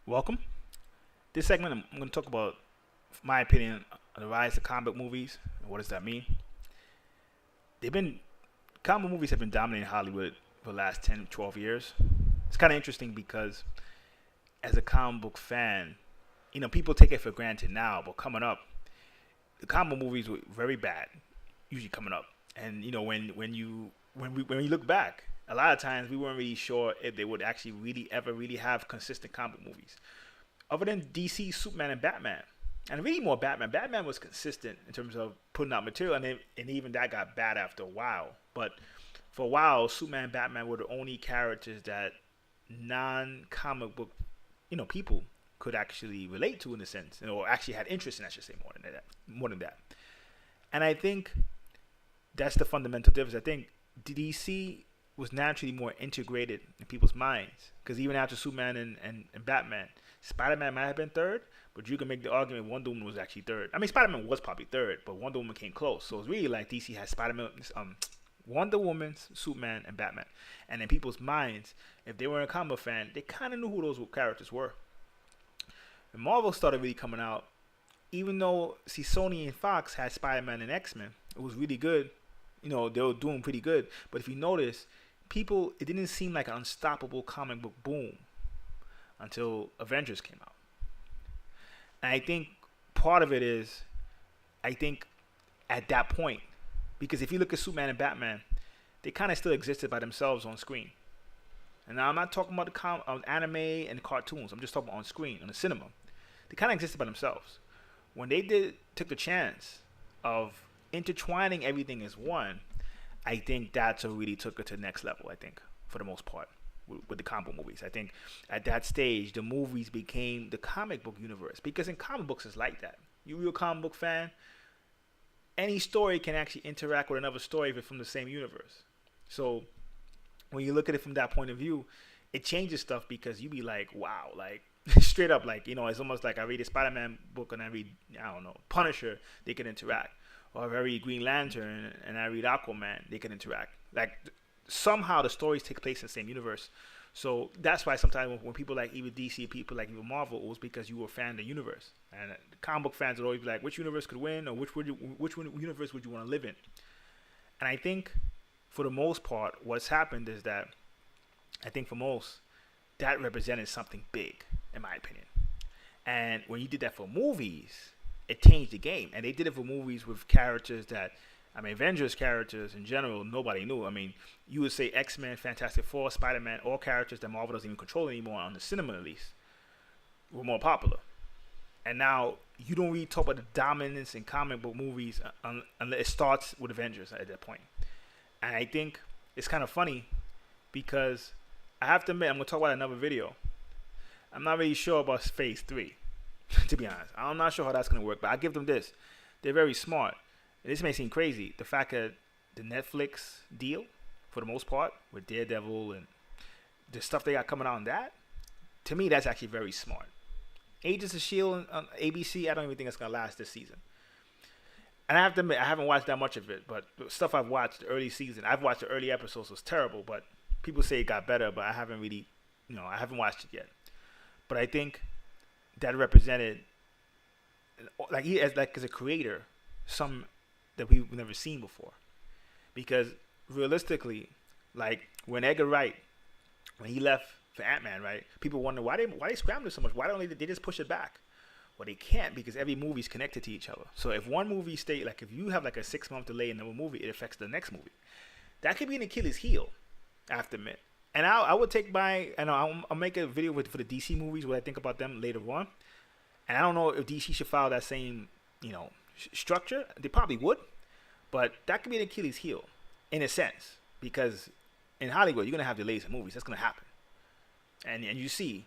Welcome. This segment, I'm going to talk about my opinion on the rise of comic book movies. And what does that mean? They've been Comic book movies have been dominating Hollywood for the last 10, 12 years. It's kind of interesting because as a comic book fan, people take it for granted now, but coming up, the comic book movies were very bad, usually coming up. And when you look back, a lot of times we weren't really sure if they would actually really ever really have consistent comic book movies other than DC, Superman, and Batman. And really more Batman. Batman was consistent in terms of putting out material, and even that got bad after a while. But for a while, Superman and Batman were the only characters that non-comic book, people could actually relate to in a sense, or actually had interest in. I should say more than that. More than that. And I think that's the fundamental difference. I think DC was naturally more integrated in people's minds because even after Superman and Batman, Spider-Man might have been third, but you can make the argument Wonder Woman was actually third. I mean, Spider-Man was probably third, but Wonder Woman came close. So it's really like DC has Spider-Man, Wonder Woman, Superman, and Batman. And in people's minds, if they were a comic fan, they kind of knew who those characters were. When Marvel started really coming out, even though Sony and Fox had Spider-Man and X-Men, it was really good. They were doing pretty good. But if you notice, it didn't seem like an unstoppable comic book boom until Avengers came out. And I think part of it is, I think at that point, because if you look at Superman and Batman, they kind of still existed by themselves on screen. And now I'm not talking about the anime and cartoons. I'm just talking about on screen, on the cinema. They kind of existed by themselves. When they took the chance of intertwining everything as one, I think that's what really took it to the next level, I think, for the most part, with the comic book movies. I think at that stage, the movies became the comic book universe. Because in comic books, it's like that. You're a comic book fan, any story can actually interact with another story if it's from the same universe. So when you look at it from that point of view, it changes stuff because you be like, wow, like straight up, like, it's almost like I read a Spider-Man book and I read, I don't know, Punisher, they can interact. Or if I read Green Lantern and I read Aquaman, they can interact. Like somehow the stories take place in the same universe. So that's why sometimes when people like even DC, people like even Marvel, it was because you were a fan of the universe. And the comic book fans would always be like, which universe could win, or which universe would you want to live in? And I think for the most part, what's happened is that I think for most, that represented something big, in my opinion. And when you did that for movies, it changed the game. And they did it for movies with characters that, Avengers characters in general, nobody knew. You would say X-Men, Fantastic Four, Spider-Man, all characters that Marvel doesn't even control anymore, on the cinema at least, were more popular. And now you don't really talk about the dominance in comic book movies unless it starts with Avengers at that point. And I think it's kind of funny because I have to admit, I'm going to talk about another video. I'm not really sure about Phase 3, to be honest. I'm not sure how that's going to work, but I give them this. They're very smart. And this may seem crazy. The fact that the Netflix deal, for the most part, with Daredevil and the stuff they got coming out on that, to me, that's actually very smart. Agents of S.H.I.E.L.D. on ABC, I don't even think it's going to last this season. And I have to admit, I haven't watched that much of it, but the stuff I've watched the early season, I've watched the early episodes, was terrible, but people say it got better, but I haven't really, I haven't watched it yet. But I think that represented, like he as a creator, some that we've never seen before. Because realistically, like when Edgar Wright, when he left for Ant-Man, right, people wonder why they scrambled so much. Why don't they just push it back? Well, they can't because every movie's connected to each other. So if one movie if you have like a 6-month delay in the movie, it affects the next movie. That could be an Achilles heel, I have to admit. And I would take I'll make a video for the DC movies, what I think about them later on. And I don't know if DC should follow that same, structure. They probably would. But that could be an Achilles heel, in a sense. Because in Hollywood, you're going to have delays in movies. That's going to happen. And you see,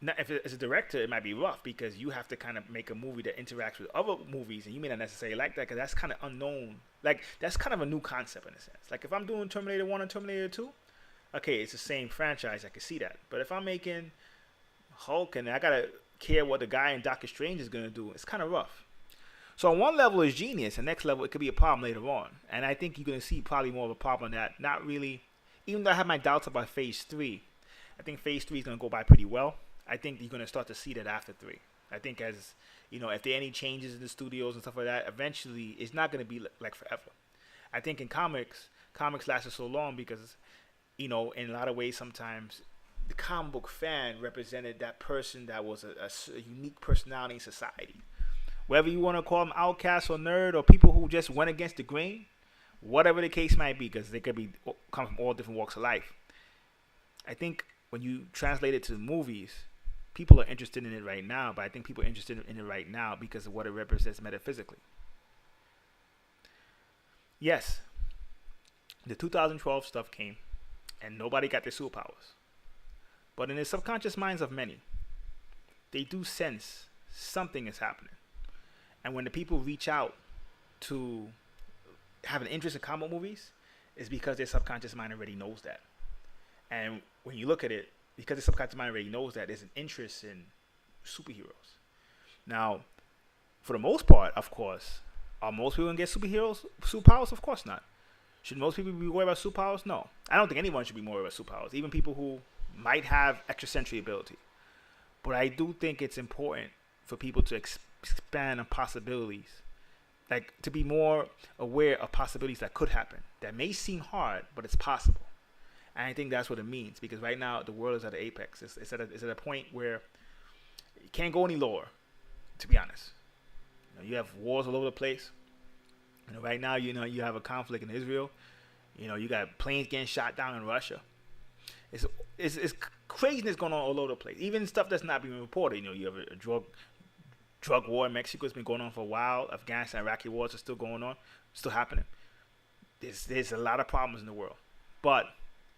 if as a director, it might be rough because you have to kind of make a movie that interacts with other movies, and you may not necessarily like that because that's kind of unknown. Like, that's kind of a new concept in a sense. Like, if I'm doing Terminator 1 and Terminator 2, okay, it's the same franchise. I can see that. But if I'm making Hulk and I got to care what the guy in Doctor Strange is going to do, it's kind of rough. So on one level, it's genius. And next level, it could be a problem later on. And I think you're going to see probably more of a problem on that. Not really. Even though I have my doubts about Phase 3, I think Phase 3 is going to go by pretty well. I think you're gonna start to see that after three. I think as if there are any changes in the studios and stuff like that, eventually it's not gonna be like forever. I think in comics lasted so long because in a lot of ways, sometimes the comic book fan represented that person that was a unique personality in society. Whether you want to call them outcasts or nerd or people who just went against the grain, whatever the case might be, because they could be come from all different walks of life. I think when you translate it to the movies, people are interested in it right now, but I think people are interested in it right now because of what it represents metaphysically. Yes, the 2012 stuff came, and nobody got their superpowers. But in the subconscious minds of many, they do sense something is happening. And when the people reach out to have an interest in comic movies, it's because their subconscious mind already knows that. And when you look at it, because the subconscious mind already knows that, there's an interest in superheroes. Now, for the most part, of course, are most people going to get superpowers? Of course not. Should most people be worried about superpowers? No. I don't think anyone should be worried about superpowers, even people who might have extrasensory ability. But I do think it's important for people to expand on possibilities, like to be more aware of possibilities that could happen. That may seem hard, but it's possible. And I think that's what it means, because right now the world is at the apex. It's at a point where you can't go any lower, to be honest. You have wars all over the place. Right now, you have a conflict in Israel. You got planes getting shot down in Russia. It's craziness going on all over the place. Even stuff that's not being reported. You have a drug war in Mexico. It's been going on for a while. Afghanistan, Iraqi wars are still going on, still happening. There's a lot of problems in the world, but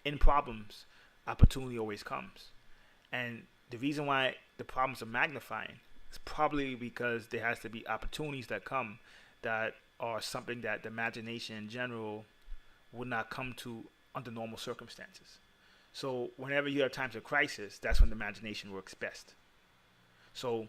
in problems, opportunity always comes. And the reason why the problems are magnifying is probably because there has to be opportunities that come that are something that the imagination in general would not come to under normal circumstances. So whenever you have times of crisis, that's when the imagination works best. So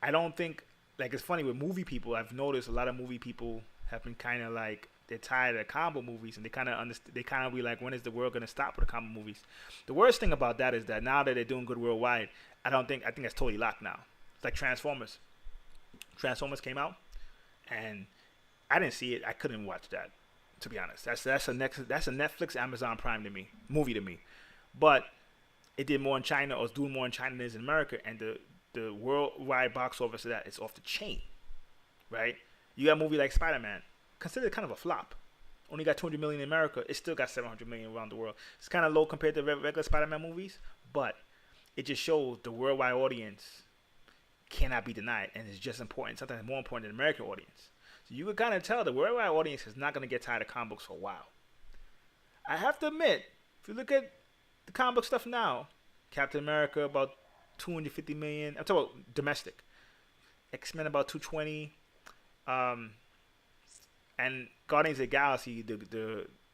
I don't think, like, it's funny with movie people, I've noticed a lot of movie people have been kind of like, they're tired of combo movies, and they kind of be like, when is the world going to stop with the combo movies? The worst thing about that is that now that they're doing good worldwide, I think that's totally locked now. It's like Transformers. Transformers came out, and I didn't see it. I couldn't watch that, to be honest. That's a Netflix, Amazon Prime movie to me. But it did more in China, or it's doing more in China than it is in America, and the worldwide box office of that is off the chain, right? You got a movie like Spider-Man, considered kind of a flop. Only got 200 million in America. It still got 700 million around the world. It's kind of low compared to regular Spider-Man movies, but it just shows the worldwide audience cannot be denied, and it's just important. Sometimes more important than the American audience. So you can kind of tell the worldwide audience is not going to get tired of comic books for a while. I have to admit, if you look at the comic book stuff now, Captain America about 250 million. I'm talking about domestic. X-Men about 220. And Guardians of the Galaxy,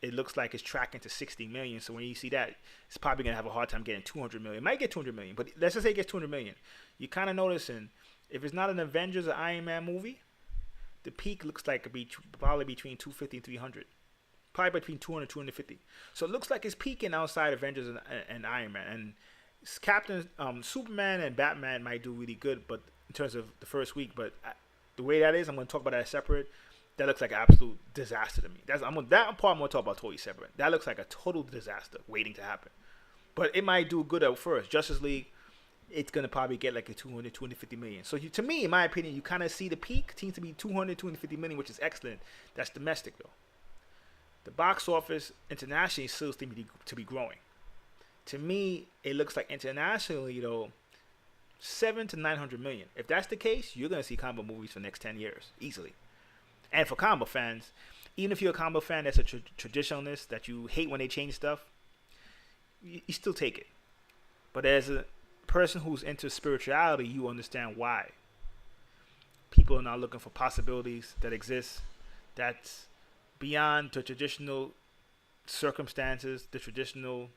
it looks like it's tracking to 60 million. So when you see that, it's probably gonna have a hard time getting 200 million. It might get 200 million, but let's just say it gets 200 million. You kind of noticing if it's not an Avengers or Iron Man movie, the peak looks like it'd be probably between 250 and 300. Probably between 200 and 250. So it looks like it's peaking outside Avengers and Iron Man. And Superman and Batman might do really good, but in terms of the first week. But the way that is, I'm going to talk about that separate. That looks like an absolute disaster to me. That part I'm going to talk about totally separate. That looks like a total disaster waiting to happen. But it might do good at first. Justice League, it's going to probably get like a 200, 250 million. So to me, in my opinion, you kind of see the peak seems to be 200, 250 million, which is excellent. That's domestic, though. The box office internationally still seems to be growing. To me, it looks like internationally, 700 to 900 million. If that's the case, you're going to see combo movies for the next 10 years, easily. And for combo fans, even if you're a combo fan that's a traditionalist, that you hate when they change stuff, you still take it. But as a person who's into spirituality, you understand why. People are now looking for possibilities that exist that's beyond the traditional circumstances, the traditional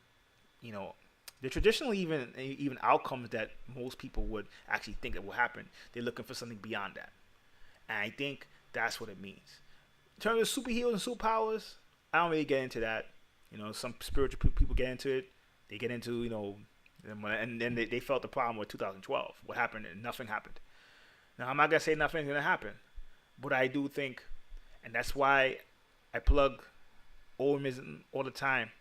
even outcomes that most people would actually think that will happen. They're looking for something beyond that. And I think that's what it means. In terms of superheroes and superpowers, I don't really get into that. Some spiritual people get into it. They get into, And then they felt the problem with 2012. What happened? And nothing happened. Now, I'm not going to say nothing's going to happen. But I do think, and that's why I plug Ormism all the time,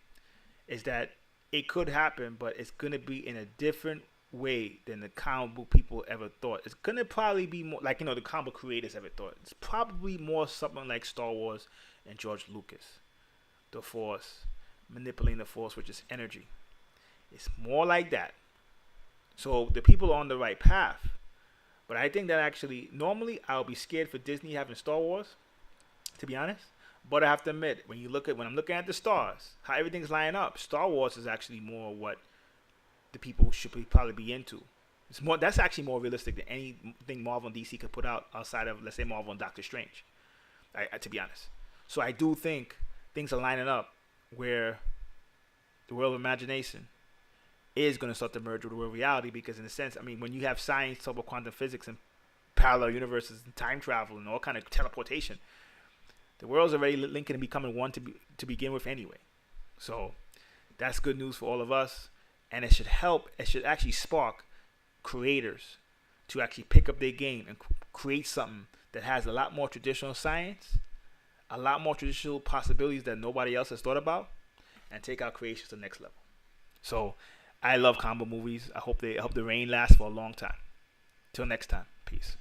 is that it could happen, but it's going to be in a different way than the comic book people ever thought. It's going to probably be more like, the comic book creators ever thought. It's probably more something like Star Wars and George Lucas. The Force, manipulating the Force, which is energy. It's more like that. So the people are on the right path. But I think that actually, normally I would be scared for Disney having Star Wars, to be honest. But I have to admit, when I'm looking at the stars, how everything's lining up, Star Wars is actually more what the people should probably be into. It's more. That's actually more realistic than anything Marvel and DC could put out outside of, let's say, Marvel and Doctor Strange. To be honest. So I do think things are lining up where the world of imagination is going to start to merge with the world of reality, because in a sense, when you have science talk about quantum physics and parallel universes and time travel and all kind of teleportation, the world's already linking and becoming one to begin with anyway. So that's good news for all of us, and it should help. It should actually spark creators to actually pick up their game and create something that has a lot more traditional science, a lot more traditional possibilities that nobody else has thought about, and take our creations to the next level. So I love combo movies. I hope the reign lasts for a long time. Till next time. Peace.